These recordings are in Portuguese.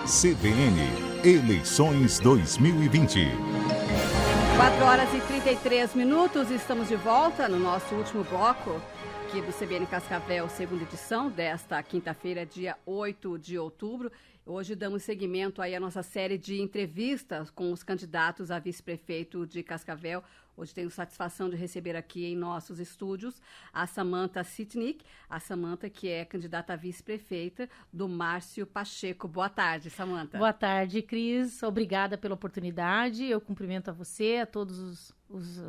CBN, eleições 2020. 4h33, estamos de volta no nosso último bloco aqui do CBN Cascavel, segunda edição desta quinta-feira, dia 8 de outubro. Hoje damos seguimento aí à nossa série de entrevistas com os candidatos a vice-prefeito de Cascavel. Hoje tenho satisfação de receber aqui em nossos estúdios a Samantha Sitnik, a Samantha que é candidata a vice-prefeita do Márcio Pacheco. Boa tarde, Samantha. Boa tarde, Cris. Obrigada pela oportunidade. Eu cumprimento a você, a todos os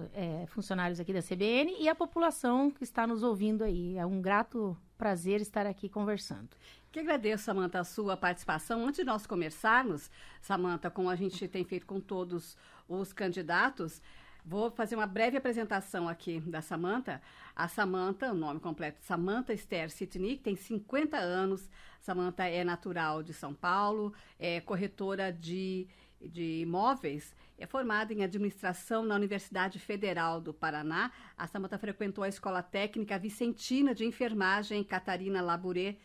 funcionários aqui da CBN e a população que está nos ouvindo aí. É um grato prazer estar aqui conversando. Que agradeço, Samantha, a sua participação. Antes de nós começarmos, Samantha, como a gente tem feito com todos os candidatos, vou fazer uma breve apresentação aqui da Samantha. A Samantha, o nome completo, Samantha Esther Sitnik, tem 50 anos. Samantha é natural de São Paulo, é corretora de imóveis, é formada em administração na Universidade Federal do Paraná. A Samantha frequentou a Escola Técnica Vicentina de Enfermagem Catarina Labouré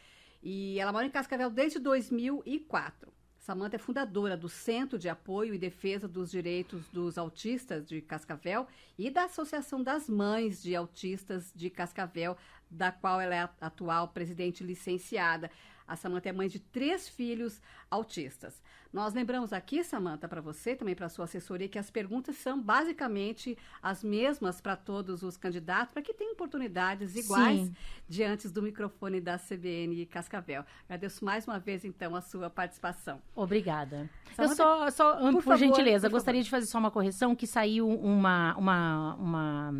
e ela mora em Cascavel desde 2004. Samantha é fundadora do Centro de Apoio e Defesa dos Direitos dos Autistas de Cascavel e da Associação das Mães de Autistas de Cascavel, da qual ela é a atual presidente licenciada. A Samantha é mãe de 3 filhos autistas. Nós lembramos aqui, Samantha, para você, também para a sua assessoria, que as perguntas são basicamente as mesmas para todos os candidatos, para que tenham oportunidades iguais diante do microfone da CBN Cascavel. Agradeço mais uma vez, então, a sua participação. Obrigada. Samantha, eu só por gentileza, gostaria favor. de fazer só uma correção, que saiu uma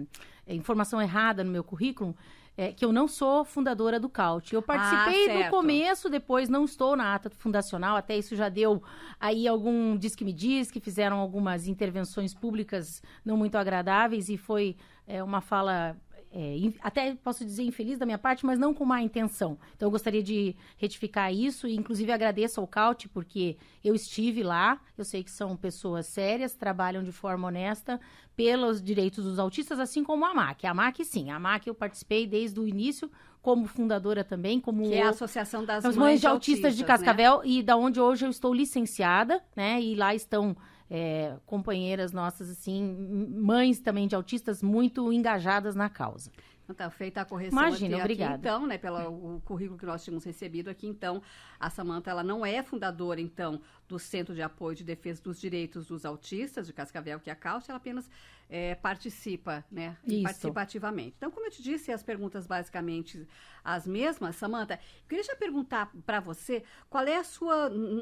informação errada no meu currículo, que eu não sou fundadora do CAUT. Eu participei do começo, depois não estou na ata fundacional, até isso já deu aí algum diz que me diz, que fizeram algumas intervenções públicas não muito agradáveis e foi uma fala, até posso dizer infeliz da minha parte, mas não com má intenção. Então eu gostaria de retificar isso e inclusive agradeço ao CAUT porque eu estive lá, eu sei que são pessoas sérias, trabalham de forma honesta pelos direitos dos autistas, assim como a AMAC. A AMAC, sim. A AMAC eu participei desde o início, como fundadora também, como... Que é a Associação das Mães de Autistas de Cascavel, né? E da onde hoje eu estou licenciada, né? E lá estão companheiras nossas, assim, mães também de autistas muito engajadas na causa. Então, feita a correção. Imagina, obrigada. Aqui, então, né, pelo currículo que nós tínhamos recebido aqui, então, a Samantha, ela não é fundadora, então, do Centro de Apoio de Defesa dos Direitos dos Autistas de Cascavel, que é a CAUT, ela apenas participa, né, participativamente. Então, como eu te disse, as perguntas basicamente as mesmas, Samantha, eu queria já perguntar para você, qual é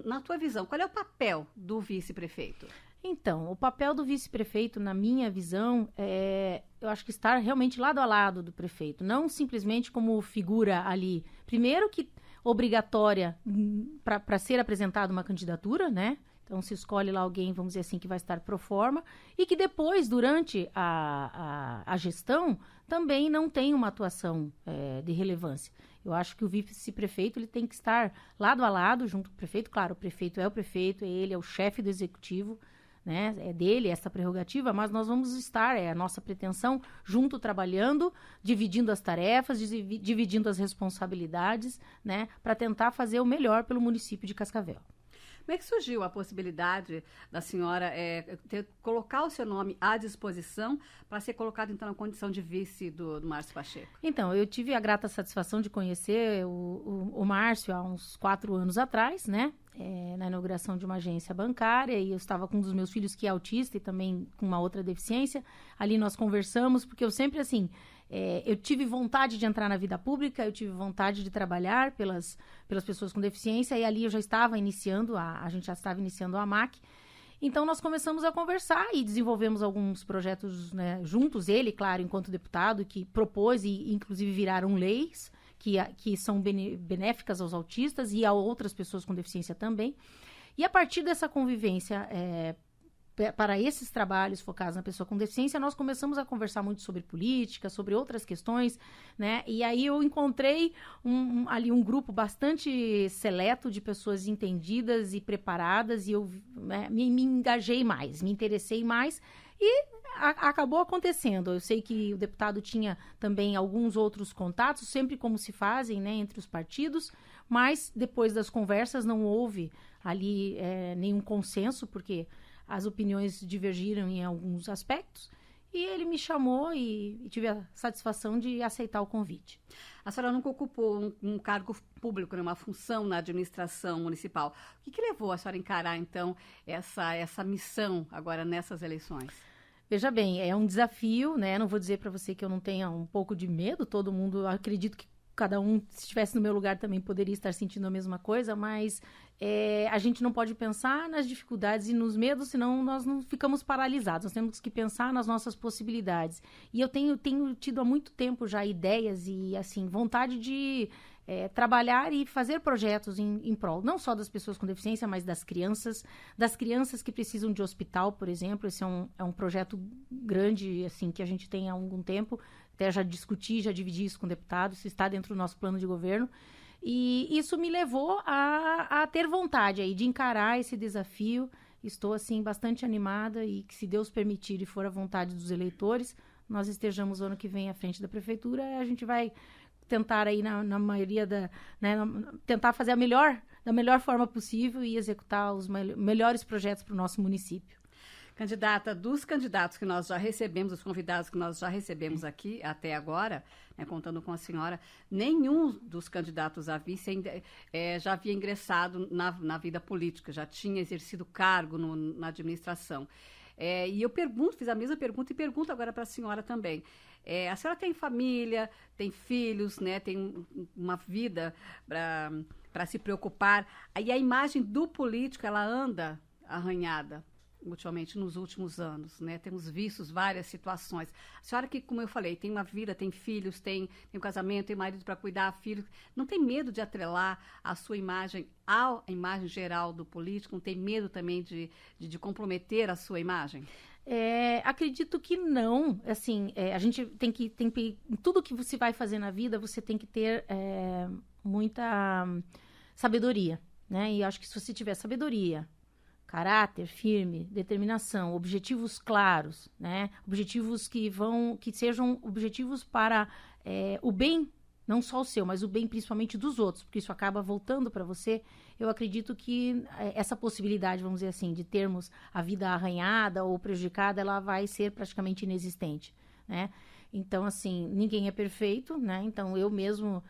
na tua visão, qual é o papel do vice-prefeito? Então, o papel do vice-prefeito, na minha visão, eu acho que estar realmente lado a lado do prefeito, não simplesmente como figura ali, primeiro que obrigatória para ser apresentada uma candidatura, né? Então, se escolhe lá alguém, vamos dizer assim, que vai estar pro forma, e que depois, durante a gestão, também não tem uma atuação de relevância. Eu acho que o vice-prefeito ele tem que estar lado a lado, junto com o prefeito. Claro, o prefeito é o prefeito, ele é o chefe do executivo, né? É dele essa prerrogativa, mas nós vamos estar, a nossa pretensão, junto trabalhando, dividindo as tarefas, dividindo as responsabilidades, né? Para tentar fazer o melhor pelo município de Cascavel. Como é que surgiu a possibilidade da senhora colocar o seu nome à disposição para ser colocado, então, na condição de vice do Márcio Pacheco? Então, eu tive a grata satisfação de conhecer o Márcio há uns 4 anos atrás, né? Na inauguração de uma agência bancária, e eu estava com um dos meus filhos que é autista e também com uma outra deficiência. Ali nós conversamos, porque eu sempre, assim, eu tive vontade de entrar na vida pública, eu tive vontade de trabalhar pelas pessoas com deficiência, e ali eu já estava iniciando, a gente já estava iniciando a AMAC. Então, nós começamos a conversar e desenvolvemos alguns projetos, né, juntos, ele, claro, enquanto deputado, que propôs e, inclusive, viraram leis, que são benéficas aos autistas e a outras pessoas com deficiência também. E a partir dessa convivência, para esses trabalhos focados na pessoa com deficiência, nós começamos a conversar muito sobre política, sobre outras questões, né? E aí eu encontrei ali um grupo bastante seleto de pessoas entendidas e preparadas, e eu me engajei mais, me interessei mais, e acabou acontecendo. Eu sei que o deputado tinha também alguns outros contatos, sempre como se fazem, né, entre os partidos, mas depois das conversas não houve ali nenhum consenso, porque as opiniões divergiram em alguns aspectos, e ele me chamou e tive a satisfação de aceitar o convite. A senhora nunca ocupou um cargo público, né, uma função na administração municipal. O que levou a senhora a encarar, então, essa missão agora nessas eleições? Veja bem, é um desafio, né? Não vou dizer para você que eu não tenha um pouco de medo, todo mundo, acredito que cada um, se estivesse no meu lugar, também poderia estar sentindo a mesma coisa, mas a gente não pode pensar nas dificuldades e nos medos, senão nós não ficamos paralisados. Nós temos que pensar nas nossas possibilidades. E eu tenho tido há muito tempo já ideias e, assim, vontade de trabalhar e fazer projetos em prol, não só das pessoas com deficiência, mas das crianças que precisam de hospital, por exemplo. Esse é um projeto grande, assim, que a gente tem há algum tempo. Até já discuti, já dividi isso com deputados, isso está dentro do nosso plano de governo. E isso me levou a ter vontade aí de encarar esse desafio. Estou, assim, bastante animada e que, se Deus permitir e for a vontade dos eleitores, nós estejamos ano que vem à frente da prefeitura. A gente vai tentar aí, na maioria tentar fazer da melhor forma possível e executar os melhores projetos para o nosso município. Candidata, dos candidatos que nós já recebemos, os convidados que nós já recebemos aqui até agora, né, contando com a senhora, nenhum dos candidatos a vice já havia ingressado na vida política, já tinha exercido cargo na administração. E eu fiz a mesma pergunta e pergunto agora para a senhora também. A senhora tem família, tem filhos, né, tem uma vida para se preocupar. Aí a imagem do político, ela anda arranhada ultimamente, nos últimos anos, né? Temos visto várias situações. A senhora que, como eu falei, tem uma vida, tem filhos, tem um casamento, tem marido para cuidar, filhos, não tem medo de atrelar a sua imagem à imagem geral do político? Não tem medo também de comprometer a sua imagem? Acredito que não. Assim, a gente tem que em tudo que você vai fazer na vida, você tem que ter muita sabedoria, né? E acho que se você tiver sabedoria, caráter firme, determinação, objetivos claros, né? Objetivos que sejam objetivos para o bem, não só o seu, mas o bem principalmente dos outros, porque isso acaba voltando para você. Eu acredito que essa possibilidade, vamos dizer assim, de termos a vida arranhada ou prejudicada, ela vai ser praticamente inexistente, né? Então, assim, ninguém é perfeito, né? Então, eu mesmo,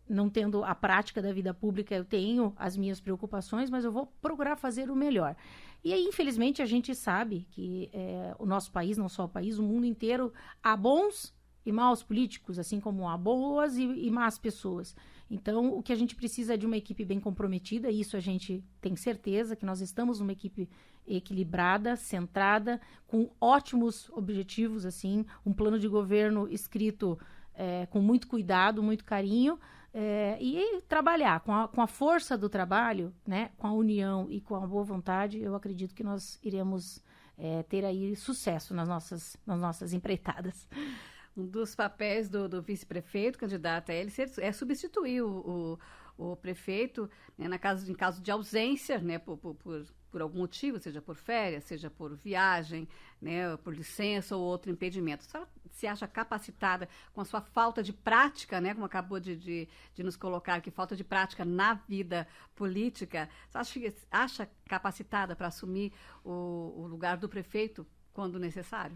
não tendo a prática da vida pública, eu tenho as minhas preocupações, mas eu vou procurar fazer o melhor. E aí, infelizmente, a gente sabe que o nosso país, não só o país, o mundo inteiro, há bons e maus políticos, assim como há boas e más pessoas. Então, o que a gente precisa é de uma equipe bem comprometida, e isso a gente tem certeza que nós estamos numa equipe equilibrada, centrada, com ótimos objetivos, assim, um plano de governo escrito com muito cuidado, muito carinho, e trabalhar com a força do trabalho, né, com a união e com a boa vontade. Eu acredito que nós iremos ter aí sucesso nas nossas empreitadas. Um dos papéis do vice-prefeito, candidato a ele, é substituir o prefeito, né, em caso de ausência, né, por algum motivo, seja por férias, seja por viagem, né, por licença ou outro impedimento. A senhora se acha capacitada, com a sua falta de prática, né, como acabou de nos colocar aqui, falta de prática na vida política, você acha capacitada para assumir o lugar do prefeito quando necessário?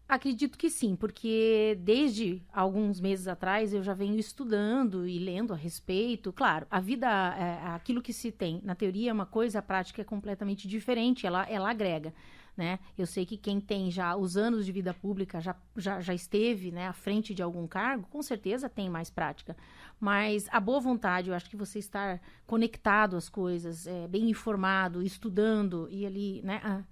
Acredito que sim, porque desde alguns meses atrás eu já venho estudando e lendo a respeito. Claro, a vida, aquilo que se tem na teoria é uma coisa, a prática é completamente diferente, ela agrega, né? Eu sei que quem tem já os anos de vida pública, já esteve, né, à frente de algum cargo, com certeza tem mais prática. Mas a boa vontade, eu acho que você estar conectado às coisas, bem informado, estudando e ali, né,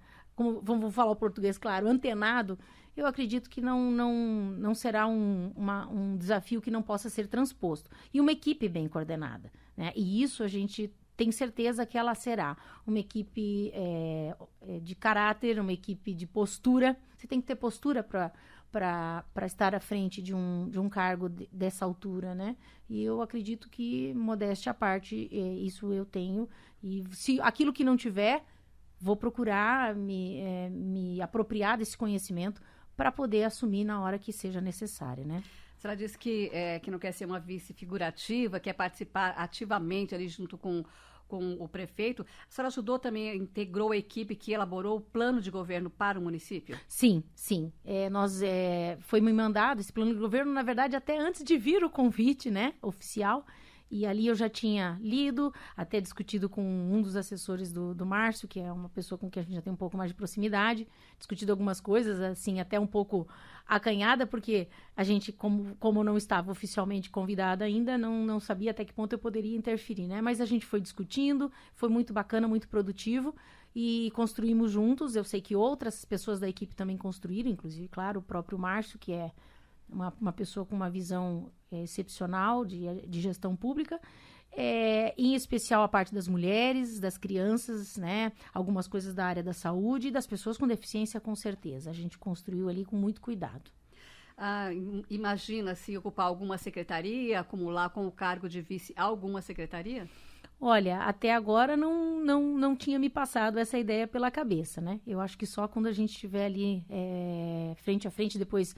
vamos falar o português, claro, antenado, eu acredito que não será um desafio que não possa ser transposto. E uma equipe bem coordenada, né? E isso a gente tem certeza que ela será uma equipe de caráter, uma equipe de postura. Você tem que ter postura para estar à frente de um cargo dessa altura, né? E eu acredito que, modéstia à parte, isso eu tenho. E se aquilo que não tiver, vou procurar me apropriar desse conhecimento para poder assumir na hora que seja necessário, né? senhora disse que não quer ser uma vice figurativa, quer participar ativamente ali junto com o prefeito. A senhora ajudou também, integrou a equipe que elaborou o plano de governo para o município? Sim. Foi me mandado esse plano de governo, na verdade, até antes de vir o convite, né, oficial. E ali eu já tinha lido, até discutido com um dos assessores do Márcio, que é uma pessoa com quem a gente já tem um pouco mais de proximidade, discutido algumas coisas, assim, até um pouco acanhada, porque a gente, como não estava oficialmente convidada ainda, não sabia até que ponto eu poderia interferir, né? Mas a gente foi discutindo, foi muito bacana, muito produtivo, e construímos juntos. Eu sei que outras pessoas da equipe também construíram, inclusive, claro, o próprio Márcio, que é uma pessoa com uma visão excepcional de gestão pública, em especial a parte das mulheres, das crianças, né? Algumas coisas da área da saúde e das pessoas com deficiência, com certeza. A gente construiu ali com muito cuidado. Imagina se ocupar alguma secretaria, acumular com o cargo de vice alguma secretaria? Olha, até agora não tinha me passado essa ideia pela cabeça, né? Eu acho que só quando a gente estiver ali frente a frente, depois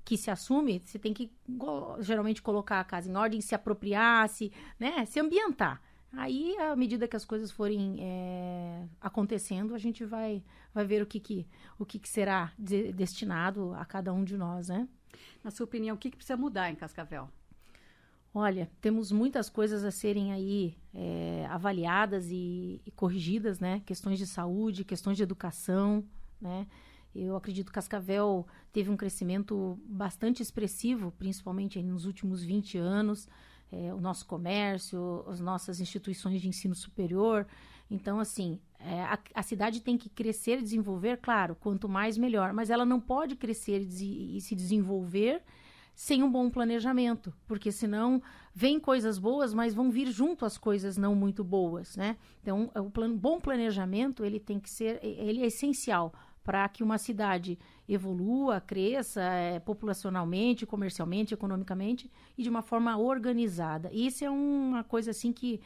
que se assume, você tem que geralmente colocar a casa em ordem, se apropriar, se ambientar. Aí, à medida que as coisas forem acontecendo, a gente vai ver o que será destinado a cada um de nós, né? Na sua opinião, o que precisa mudar em Cascavel? Olha, temos muitas coisas a serem aí avaliadas e corrigidas, né? Questões de saúde, questões de educação, né? Eu acredito que Cascavel teve um crescimento bastante expressivo, principalmente nos últimos 20 anos, o nosso comércio, as nossas instituições de ensino superior. Então, assim, a cidade tem que crescer e desenvolver, claro, quanto mais melhor, mas ela não pode crescer e se desenvolver sem um bom planejamento, porque senão vem coisas boas, mas vão vir junto as coisas não muito boas, né? Então, bom planejamento, ele é essencial para que uma cidade evolua, cresça populacionalmente, comercialmente, economicamente e de uma forma organizada. Isso é uma coisa assim que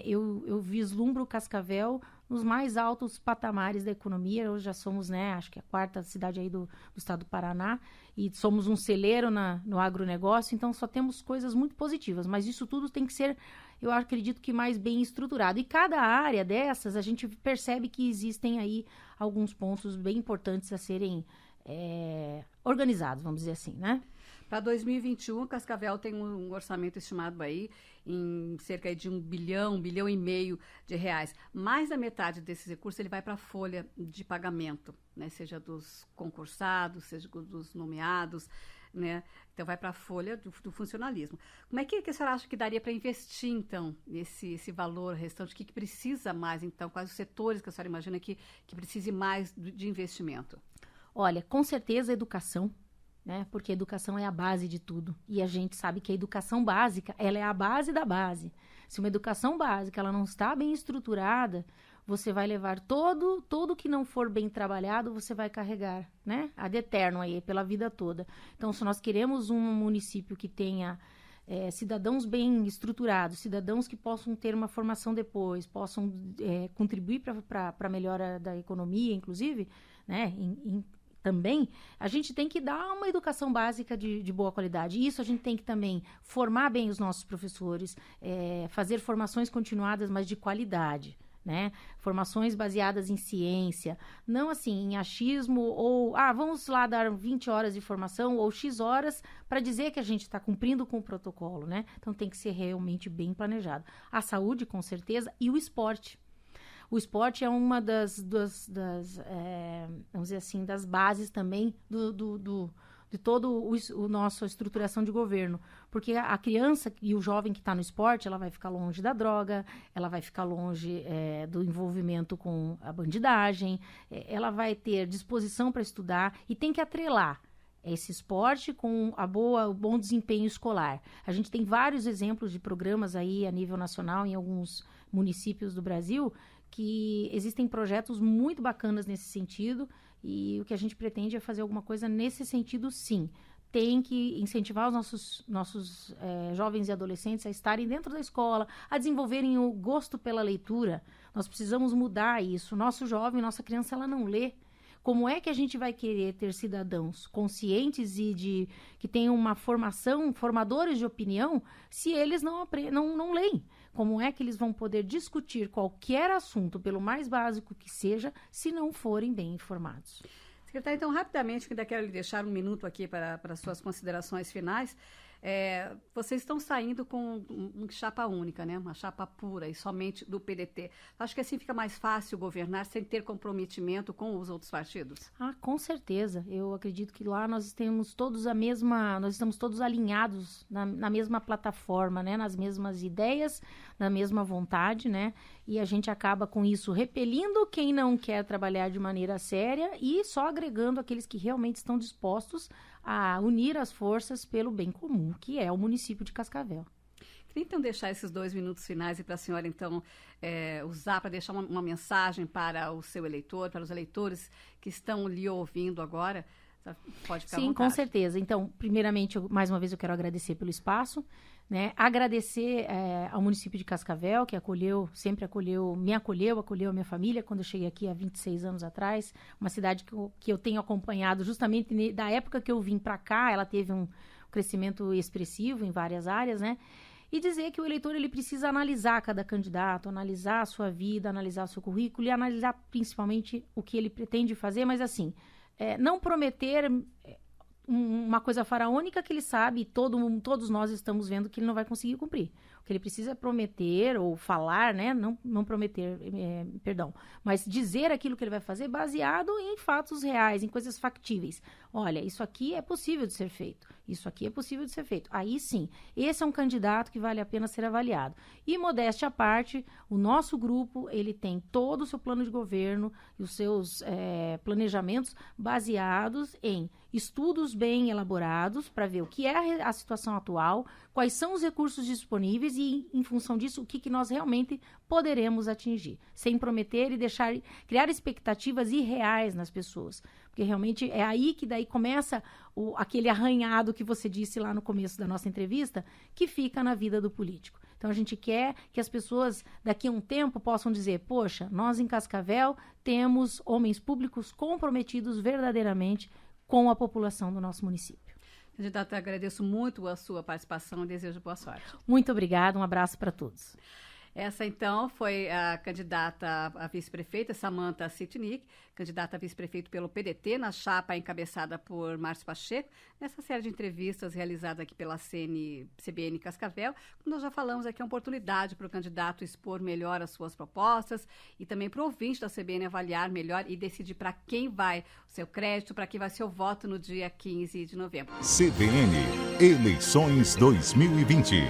eu vislumbro Cascavel nos mais altos patamares da economia. Hoje já somos, né, acho que a quarta cidade aí do estado do Paraná, e somos um celeiro no agronegócio, então só temos coisas muito positivas, mas isso tudo tem que ser, eu acredito que mais bem estruturado. E cada área dessas, a gente percebe que existem aí alguns pontos bem importantes a serem organizados, vamos dizer assim, né? Para 2021, Cascavel tem um orçamento estimado aí em cerca de 1 bilhão e meio de reais. Mais da metade desses recursos ele vai para a folha de pagamento, né? Seja dos concursados, seja dos nomeados, né? Então vai para a folha do funcionalismo. Como é que a senhora acha que daria para investir, então, esse valor restante? O que precisa mais, então? Quais os setores que a senhora imagina que precise mais de investimento? Olha, com certeza a educação, né? Porque a educação é a base de tudo. E a gente sabe que a educação básica, ela é a base da base. Se uma educação básica ela não está bem estruturada, você vai levar todo que não for bem trabalhado, você vai carregar, né? Ad eterno aí, pela vida toda. Então, se nós queremos um município que tenha cidadãos bem estruturados, cidadãos que possam ter uma formação depois, possam contribuir para a melhora da economia, inclusive, né? Também, a gente tem que dar uma educação básica de boa qualidade. Isso a gente tem que também formar bem os nossos professores, fazer formações continuadas, mas de qualidade, né? Formações baseadas em ciência, não assim, em achismo ou, vamos lá dar 20 horas de formação ou X horas para dizer que a gente está cumprindo com o protocolo, né? Então, tem que ser realmente bem planejado. A saúde, com certeza, e o esporte. O esporte é uma das vamos dizer assim, das bases também de todo o nossa estruturação de governo. Porque a criança e o jovem que está no esporte, ela vai ficar longe da droga, ela vai ficar longe do envolvimento com a bandidagem, ela vai ter disposição para estudar e tem que atrelar esse esporte com o bom desempenho escolar. A gente tem vários exemplos de programas aí a nível nacional em alguns municípios do Brasil que existem projetos muito bacanas nesse sentido, e o que a gente pretende é fazer alguma coisa nesse sentido, sim. Tem que incentivar os nossos jovens e adolescentes a estarem dentro da escola, a desenvolverem o gosto pela leitura. Nós precisamos mudar isso. Nosso jovem, nossa criança, ela não lê. Como é que a gente vai querer ter cidadãos conscientes e que tenham uma formação, formadores de opinião, se eles não leem? Como é que eles vão poder discutir qualquer assunto, pelo mais básico que seja, se não forem bem informados? Secretária, então, rapidamente, que ainda quero lhe deixar um minuto aqui para suas considerações finais. Vocês estão saindo com uma chapa única, né? Uma chapa pura e somente do PDT. Acho que assim fica mais fácil governar sem ter comprometimento com os outros partidos? Com certeza. Eu acredito que lá nós estamos todos alinhados na mesma plataforma, né? Nas mesmas ideias, na mesma vontade, né? E a gente acaba com isso repelindo quem não quer trabalhar de maneira séria e só agregando aqueles que realmente estão dispostos a unir as forças pelo bem comum, que é o município de Cascavel. Queria então deixar esses 2 minutos finais e para a senhora então usar para deixar uma mensagem para o seu eleitor, para os eleitores que estão lhe ouvindo agora. Pode ficar à vontade. Sim, com certeza. Então, primeiramente, mais uma vez eu quero agradecer pelo espaço, né? Agradecer ao município de Cascavel, que sempre acolheu a minha família quando eu cheguei aqui há 26 anos atrás. Uma cidade que eu tenho acompanhado justamente da época que eu vim para cá, ela teve um crescimento expressivo em várias áreas, né? E dizer que o eleitor ele precisa analisar cada candidato, analisar a sua vida, analisar o seu currículo e analisar principalmente o que ele pretende fazer, mas assim, não prometer uma coisa faraônica que ele sabe, todos nós estamos vendo que ele não vai conseguir cumprir. O que ele precisa é prometer ou falar, né? Não prometer, perdão, mas dizer aquilo que ele vai fazer baseado em fatos reais, em coisas factíveis. Olha, isso aqui é possível de ser feito. Isso aqui é possível de ser feito. Aí sim, esse é um candidato que vale a pena ser avaliado. E modéstia à parte, o nosso grupo, ele tem todo o seu plano de governo e os seus planejamentos baseados em estudos bem elaborados para ver o que é a situação atual, quais são os recursos disponíveis e, em função disso, o que nós realmente poderemos atingir, sem prometer e criar expectativas irreais nas pessoas. Porque realmente é aí que daí começa aquele arranhado que você disse lá no começo da nossa entrevista, que fica na vida do político. Então, a gente quer que as pessoas, daqui a um tempo, possam dizer, poxa, nós em Cascavel temos homens públicos comprometidos verdadeiramente com a população do nosso município. Candidata, agradeço muito a sua participação e desejo boa sorte. Muito obrigada, um abraço para todos. Essa, então, foi a candidata a vice-prefeita, Samantha Sitnik, candidata a vice-prefeito pelo PDT, na chapa encabeçada por Márcio Pacheco, nessa série de entrevistas realizada aqui pela CBN Cascavel. Como nós já falamos aqui, é uma oportunidade para o candidato expor melhor as suas propostas e também para o ouvinte da CBN avaliar melhor e decidir para quem vai o seu crédito, para quem vai ser o voto no dia 15 de novembro. CBN, eleições 2020.